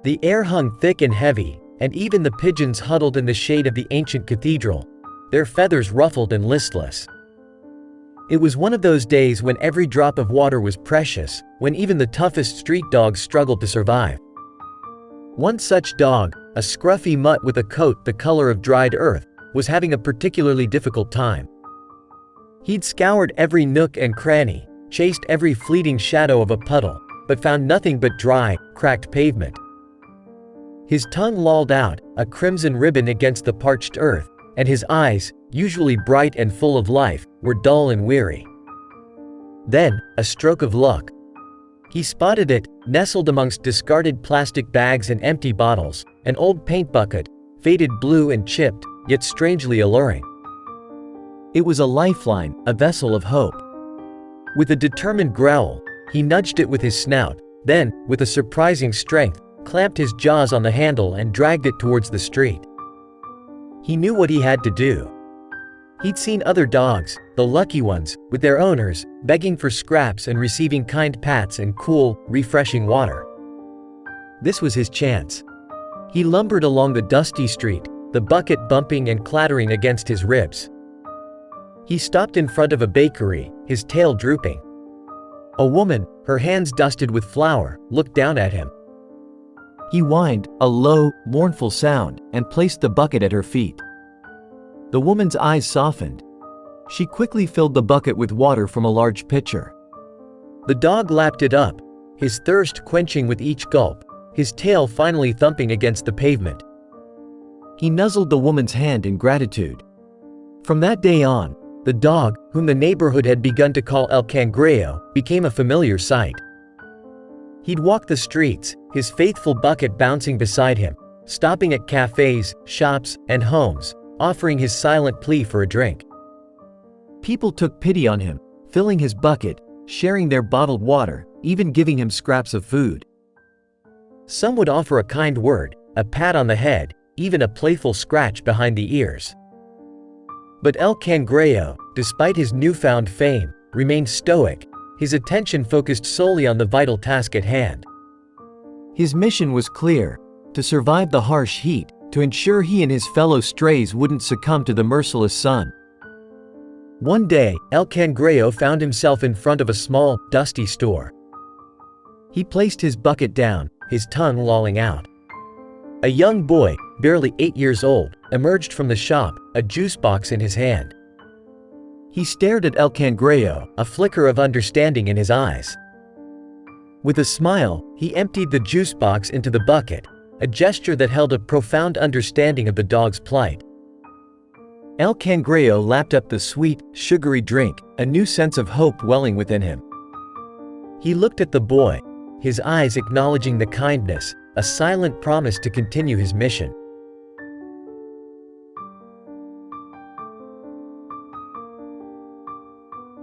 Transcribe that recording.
The air hung thick and heavy, and even the pigeons huddled in the shade of the ancient cathedral, their feathers ruffled and listless. It was one of those days when every drop of water was precious, when even the toughest street dogs struggled to survive. One such dog, a scruffy mutt with a coat the color of dried earth, was having a particularly difficult time. He'd scoured every nook and cranny, chased every fleeting shadow of a puddle, but found nothing but dry, cracked pavement. His tongue lolled out, a crimson ribbon against the parched earth, and his eyes, usually bright and full of life, were dull and weary. Then, a stroke of luck. He spotted it, nestled amongst discarded plastic bags and empty bottles, an old paint bucket, faded blue and chipped, yet strangely alluring. It was a lifeline, a vessel of hope. With a determined growl, he nudged it with his snout, then, with a surprising strength, clamped his jaws on the handle and dragged it towards the street. He knew what he had to do. He'd seen other dogs, the lucky ones, with their owners, begging for scraps and receiving kind pats and cool, refreshing water. This was his chance. He lumbered along the dusty street, the bucket bumping and clattering against his ribs. He stopped in front of a bakery, his tail drooping. A woman, her hands dusted with flour, looked down at him. He whined, a low, mournful sound, and placed the bucket at her feet. The woman's eyes softened. She quickly filled the bucket with water from a large pitcher. The dog lapped it up, his thirst quenching with each gulp, his tail finally thumping against the pavement. He nuzzled the woman's hand in gratitude. From that day on, the dog, whom the neighborhood had begun to call El Cangreo, became a familiar sight. He'd walk the streets, his faithful bucket bouncing beside him, stopping at cafes, shops, and homes, offering his silent plea for a drink. People took pity on him, filling his bucket, sharing their bottled water, even giving him scraps of food. Some would offer a kind word, a pat on the head, even a playful scratch behind the ears. But El Cangreo, despite his newfound fame, remained stoic, his attention focused solely on the vital task at hand. His mission was clear: to survive the harsh heat, to ensure he and his fellow strays wouldn't succumb to the merciless sun. One day, El Cangreo found himself in front of a small, dusty store. He placed his bucket down, his tongue lolling out. A young boy, barely 8 years old, emerged from the shop, a juice box in his hand. He stared at El Cangreo, a flicker of understanding in his eyes. With a smile, he emptied the juice box into the bucket, a gesture that held a profound understanding of the dog's plight. El Cangreo lapped up the sweet, sugary drink, a new sense of hope welling within him. He looked at the boy, his eyes acknowledging the kindness, a silent promise to continue his mission.